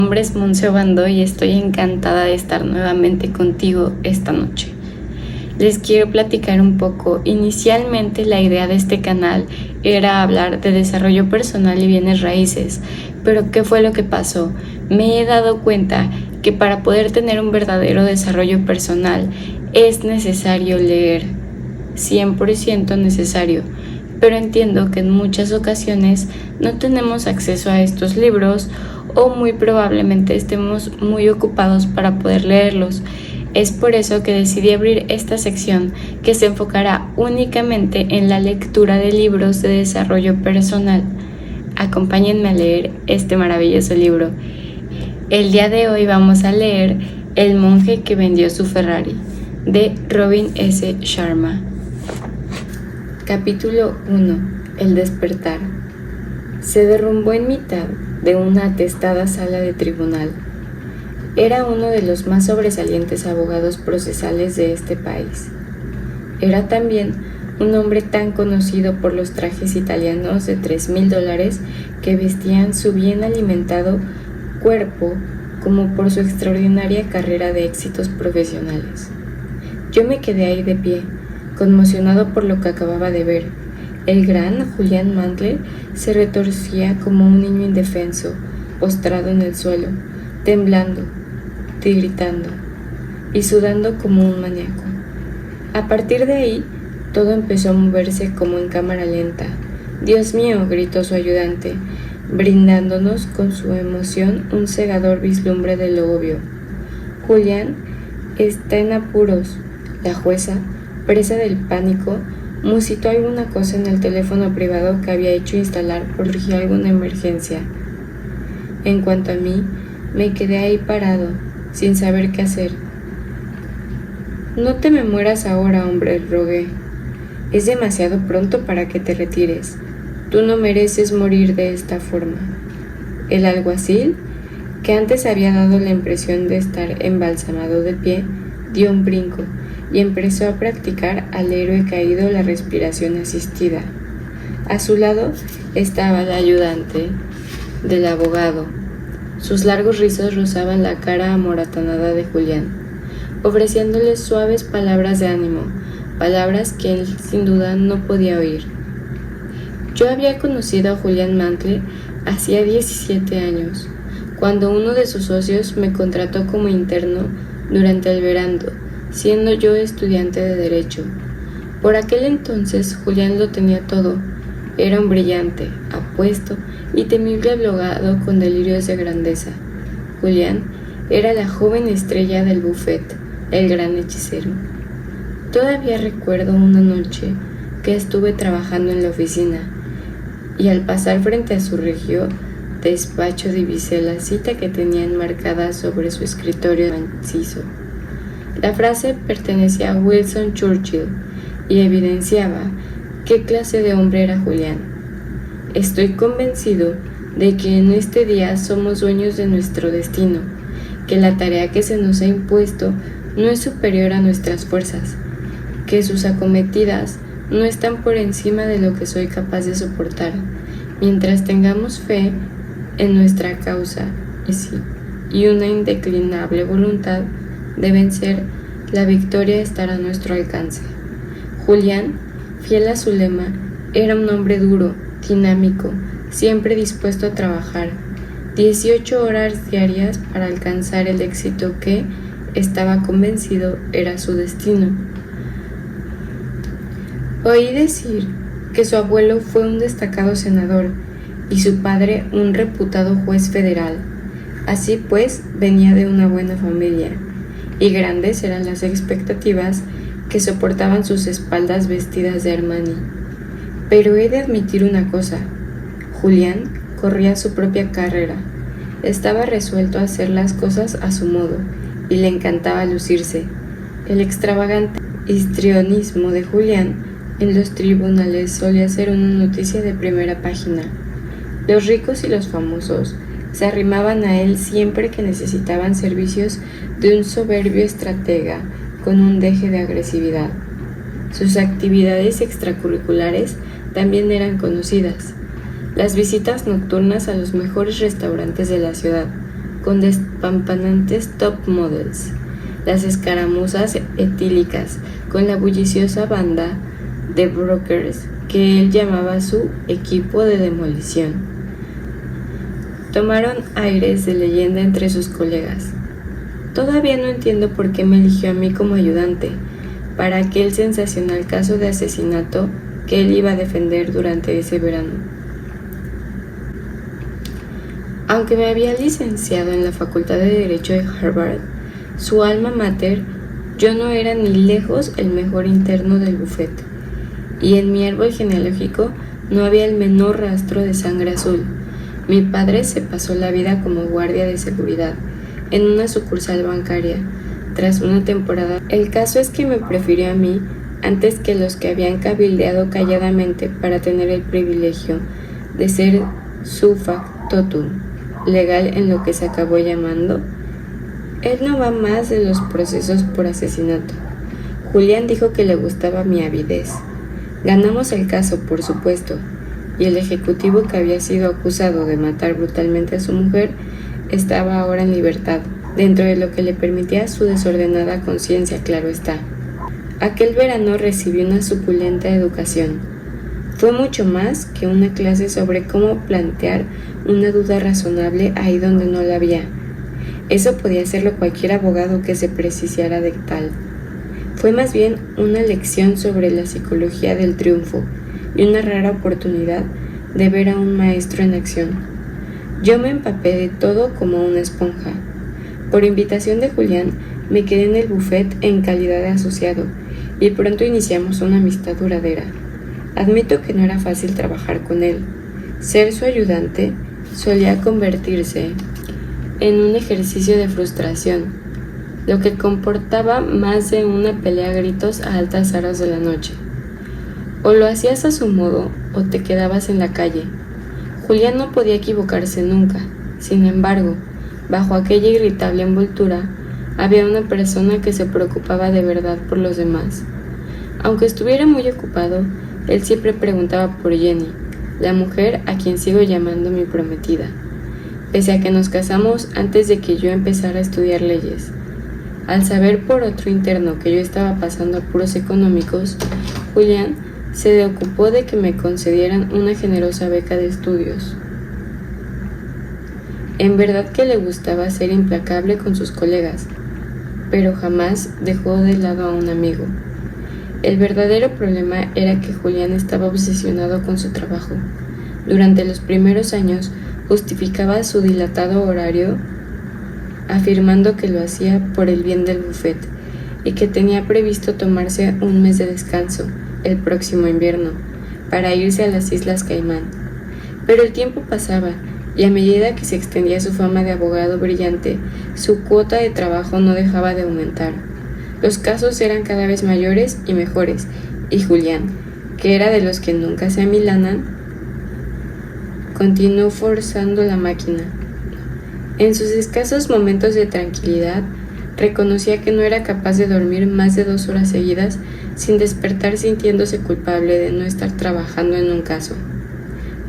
Mi nombre es Monse Obando y estoy encantada de estar nuevamente contigo esta noche. Les quiero platicar un poco. Inicialmente la idea de este canal era hablar de desarrollo personal y bienes raíces, pero ¿qué fue lo que pasó? Me he dado cuenta que para poder tener un verdadero desarrollo personal es necesario leer, 100% necesario, pero entiendo que en muchas ocasiones no tenemos acceso a estos libros o muy probablemente estemos muy ocupados para poder leerlos. Es por eso que decidí abrir esta sección que se enfocará únicamente en la lectura de libros de desarrollo personal. Acompáñenme a leer este maravilloso libro. El día de hoy vamos a leer El monje que vendió su Ferrari, de Robin S. Sharma. Capítulo 1. El despertar. Se derrumbó en mitad de una atestada sala de tribunal. Era uno de los más sobresalientes abogados procesales de este país. Era también un hombre tan conocido por los trajes italianos de $3,000 que vestían su bien alimentado cuerpo como por su extraordinaria carrera de éxitos profesionales. Yo me quedé ahí de pie, conmocionado por lo que acababa de ver. El gran Julian Mantle se retorcía como un niño indefenso, postrado en el suelo, temblando, gritando y sudando como un maníaco. A partir de ahí, todo empezó a moverse como en cámara lenta. «Dios mío», gritó su ayudante, brindándonos con su emoción un cegador vislumbre de lo obvio. «Julián está en apuros». La jueza, presa del pánico, musitó alguna cosa en el teléfono privado que había hecho instalar por si alguna emergencia. En cuanto a mí, me quedé ahí parado, sin saber qué hacer. «No te me mueras ahora, hombre», rogué. «Es demasiado pronto para que te retires. Tú no mereces morir de esta forma». El alguacil, que antes había dado la impresión de estar embalsamado de pie, dio un brinco y empezó a practicar al héroe caído la respiración asistida. A su lado estaba el ayudante del abogado. Sus largos rizos rozaban la cara amoratonada de Julián, ofreciéndole suaves palabras de ánimo, palabras que él sin duda no podía oír. Yo había conocido a Julian Mantle hacía 17 años, cuando uno de sus socios me contrató como interno durante el verano, siendo yo estudiante de Derecho. Por aquel entonces Julián lo tenía todo. Era un brillante, apuesto y temible abogado con delirios de grandeza. Julián era la joven estrella del buffet, el gran hechicero. Todavía recuerdo una noche que estuve trabajando en la oficina y al pasar frente a su regio despacho divisé la cita que tenía enmarcada sobre su escritorio macizo. La frase pertenecía a Winston Churchill y evidenciaba qué clase de hombre era Julián. «Estoy convencido de que en este día somos dueños de nuestro destino, que la tarea que se nos ha impuesto no es superior a nuestras fuerzas, que sus acometidas no están por encima de lo que soy capaz de soportar, mientras tengamos fe en nuestra causa y una indeclinable voluntad de vencer, la victoria estará a nuestro alcance». Julián, fiel a su lema, era un hombre duro, dinámico, siempre dispuesto a trabajar 18 horas diarias para alcanzar el éxito que, estaba convencido, era su destino. Oí decir que su abuelo fue un destacado senador y su padre un reputado juez federal. Así pues, venía de una buena familia, y grandes eran las expectativas que soportaban sus espaldas vestidas de Armani. Pero he de admitir una cosa: Julián corría su propia carrera. Estaba resuelto a hacer las cosas a su modo, y le encantaba lucirse. El extravagante histrionismo de Julián en los tribunales solía ser una noticia de primera página. Los ricos y los famosos se arrimaban a él siempre que necesitaban servicios de un soberbio estratega con un deje de agresividad. Sus actividades extracurriculares también eran conocidas: las visitas nocturnas a los mejores restaurantes de la ciudad, con despampanantes top models, las escaramuzas etílicas con la bulliciosa banda de brokers que él llamaba su equipo de demolición. Tomaron aires de leyenda entre sus colegas. Todavía no entiendo por qué me eligió a mí como ayudante para aquel sensacional caso de asesinato que él iba a defender durante ese verano. Aunque me había licenciado en la Facultad de Derecho de Harvard, su alma mater, yo no era ni lejos el mejor interno del bufete, y en mi árbol genealógico no había el menor rastro de sangre azul. Mi padre se pasó la vida como guardia de seguridad en una sucursal bancaria tras una temporada. El caso es que me prefirió a mí antes que los que habían cabildeado calladamente para tener el privilegio de ser su factotum legal en lo que se acabó llamando. Él no va más de los procesos por asesinato. Julián dijo que le gustaba mi avidez. Ganamos el caso, por supuesto, y el ejecutivo que había sido acusado de matar brutalmente a su mujer estaba ahora en libertad, dentro de lo que le permitía su desordenada conciencia, claro está. Aquel verano recibí una suculenta educación. Fue mucho más que una clase sobre cómo plantear una duda razonable ahí donde no la había. Eso podía hacerlo cualquier abogado que se precisara de tal. Fue más bien una lección sobre la psicología del triunfo y una rara oportunidad de ver a un maestro en acción. Yo me empapé de todo como una esponja. Por invitación de Julián, me quedé en el buffet en calidad de asociado y pronto iniciamos una amistad duradera. Admito que no era fácil trabajar con él. Ser su ayudante solía convertirse en un ejercicio de frustración, lo que comportaba más de una pelea a gritos a altas horas de la noche. O lo hacías a su modo o te quedabas en la calle. Julián no podía equivocarse nunca. Sin embargo, bajo aquella irritable envoltura, había una persona que se preocupaba de verdad por los demás. Aunque estuviera muy ocupado, él siempre preguntaba por Jenny, la mujer a quien sigo llamando mi prometida. Pese a que nos casamos antes de que yo empezara a estudiar leyes. Al saber por otro interno que yo estaba pasando apuros económicos, Julián se ocupó de que me concedieran una generosa beca de estudios. En verdad que le gustaba ser implacable con sus colegas, pero jamás dejó de lado a un amigo. El verdadero problema era que Julián estaba obsesionado con su trabajo. Durante los primeros años justificaba su dilatado horario afirmando que lo hacía por el bien del buffet y que tenía previsto tomarse un mes de descanso el próximo invierno para irse a las Islas Caimán. Pero el tiempo pasaba y a medida que se extendía su fama de abogado brillante, su cuota de trabajo no dejaba de aumentar. Los casos eran cada vez mayores y mejores, y Julián, que era de los que nunca se amilanan, continuó forzando la máquina. En sus escasos momentos de tranquilidad, reconocía que no era capaz de dormir más de 2 horas seguidas sin despertar sintiéndose culpable de no estar trabajando en un caso.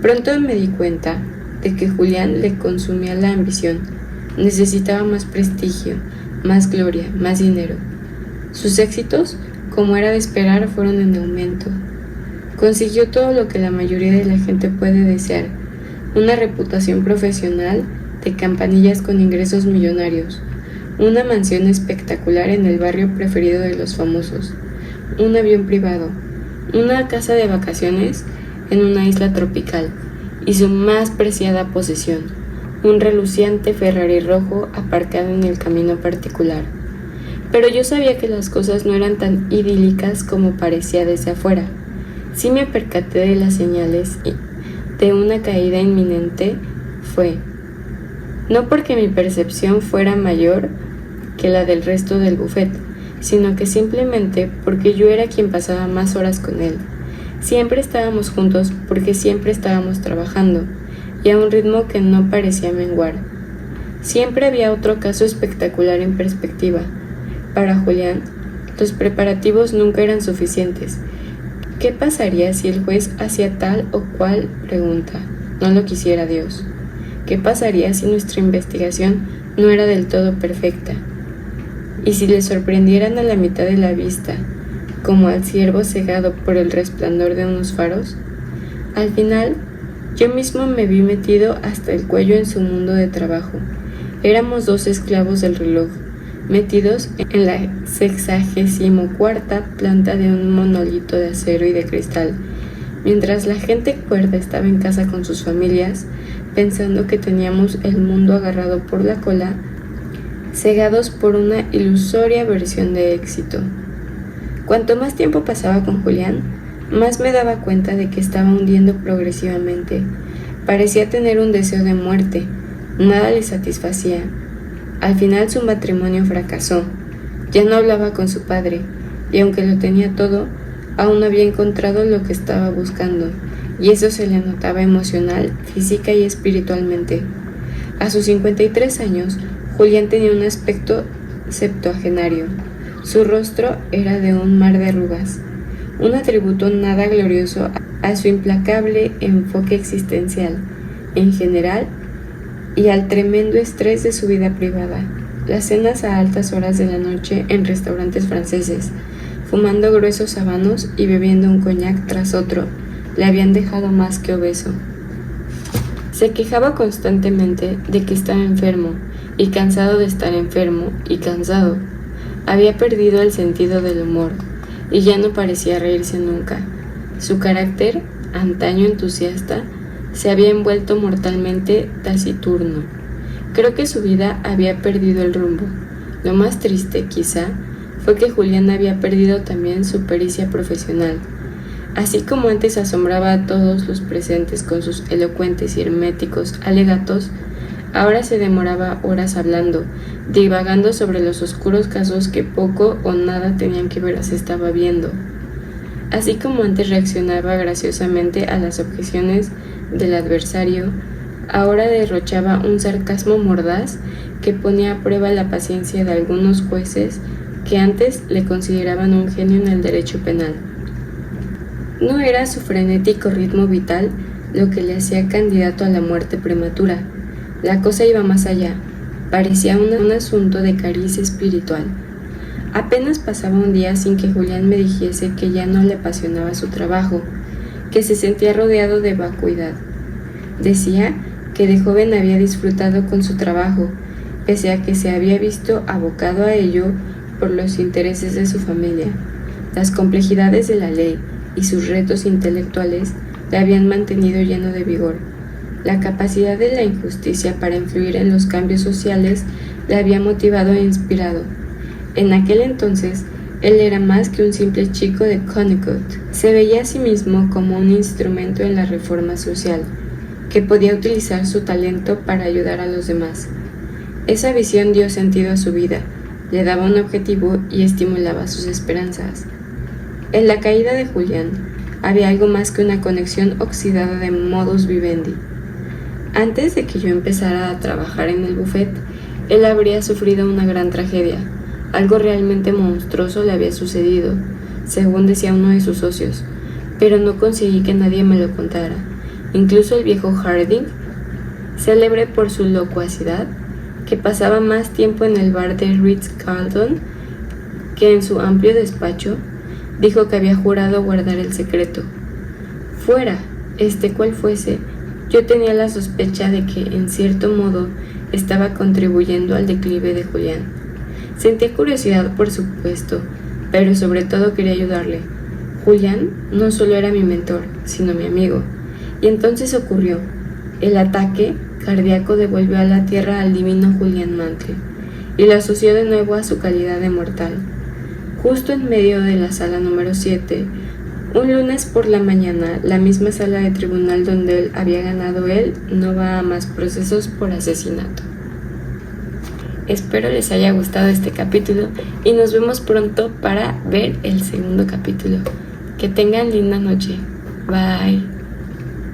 Pronto me di cuenta de que Julián le consumía la ambición. Necesitaba más prestigio, más gloria, más dinero. Sus éxitos, como era de esperar, fueron en aumento. Consiguió todo lo que la mayoría de la gente puede desear: una reputación profesional de campanillas con ingresos millonarios, una mansión espectacular en el barrio preferido de los famosos, un avión privado, una casa de vacaciones en una isla tropical y su más preciada posesión, un reluciente Ferrari rojo aparcado en el camino particular. Pero yo sabía que las cosas no eran tan idílicas como parecía desde afuera. Sí me percaté de las señales de una caída inminente. Fue no porque mi percepción fuera mayor que la del resto del buffet, sino que simplemente porque yo era quien pasaba más horas con él. Siempre estábamos juntos porque siempre estábamos trabajando, y a un ritmo que no parecía menguar. Siempre había otro caso espectacular en perspectiva. Para Julián, los preparativos nunca eran suficientes. ¿Qué pasaría si el juez hacía tal o cual pregunta? No lo quisiera Dios. ¿Qué pasaría si nuestra investigación no era del todo perfecta, y si le sorprendieran a la mitad de la vista, como al ciervo cegado por el resplandor de unos faros, al final yo mismo me vi metido hasta el cuello en su mundo de trabajo. Éramos 2 esclavos del reloj, metidos en la 64ª planta de un monolito de acero y de cristal, mientras la gente cuerda estaba en casa con sus familias, pensando que teníamos el mundo agarrado por la cola, cegados por una ilusoria versión de éxito. Cuanto más tiempo pasaba con Julián, más me daba cuenta de que estaba hundiendo progresivamente. Parecía tener un deseo de muerte, nada le satisfacía. Al final su matrimonio fracasó, ya no hablaba con su padre, y aunque lo tenía todo, aún no había encontrado lo que estaba buscando, y eso se le notaba emocional, física y espiritualmente. A sus 53 años, Julián tenía un aspecto septuagenario. Su rostro era de un mar de arrugas, un atributo nada glorioso a su implacable enfoque existencial, en general, y al tremendo estrés de su vida privada. Las cenas a altas horas de la noche en restaurantes franceses, fumando gruesos habanos y bebiendo un coñac tras otro, le habían dejado más que obeso. Se quejaba constantemente de que estaba enfermo, y cansado de estar enfermo, y cansado. Había perdido el sentido del humor, y ya no parecía reírse nunca. Su carácter, antaño entusiasta, se había envuelto mortalmente taciturno. Creo que su vida había perdido el rumbo. Lo más triste, quizá, fue que Julián había perdido también su pericia profesional. Así como antes asombraba a todos los presentes con sus elocuentes y herméticos alegatos, ahora se demoraba horas hablando, divagando sobre los oscuros casos que poco o nada tenían que ver se estaba viendo. Así como antes reaccionaba graciosamente a las objeciones del adversario, ahora derrochaba un sarcasmo mordaz que ponía a prueba la paciencia de algunos jueces que antes le consideraban un genio en el derecho penal. No era su frenético ritmo vital lo que le hacía candidato a la muerte prematura. La cosa iba más allá, parecía un asunto de cariz espiritual. Apenas pasaba un día sin que Julián me dijese que ya no le apasionaba su trabajo, que se sentía rodeado de vacuidad. Decía que de joven había disfrutado con su trabajo, pese a que se había visto abocado a ello por los intereses de su familia. Las complejidades de la ley y sus retos intelectuales le habían mantenido lleno de vigor. La capacidad de la injusticia para influir en los cambios sociales le había motivado e inspirado. En aquel entonces, él era más que un simple chico de Connecticut. Se veía a sí mismo como un instrumento en la reforma social, que podía utilizar su talento para ayudar a los demás. Esa visión dio sentido a su vida, le daba un objetivo y estimulaba sus esperanzas. En la caída de Julián había algo más que una conexión oxidada de modus vivendi. Antes de que yo empezara a trabajar en el buffet, él habría sufrido una gran tragedia. Algo realmente monstruoso le había sucedido, según decía uno de sus socios, pero no conseguí que nadie me lo contara. Incluso el viejo Harding, célebre por su locuacidad, que pasaba más tiempo en el bar de Ritz-Carlton que en su amplio despacho, dijo que había jurado guardar el secreto. Fuera, cual fuese, yo tenía la sospecha de que, en cierto modo, estaba contribuyendo al declive de Julián. Sentía curiosidad, por supuesto, pero sobre todo quería ayudarle. Julián no solo era mi mentor, sino mi amigo. Y entonces ocurrió. El ataque cardíaco devolvió a la tierra al divino Julián Mantle y lo asoció de nuevo a su calidad de mortal. Justo en medio de la sala número 7, un lunes por la mañana, la misma sala de tribunal donde él había ganado, él no va a más procesos por asesinato. Espero les haya gustado este capítulo y nos vemos pronto para ver el segundo capítulo. Que tengan linda noche. Bye.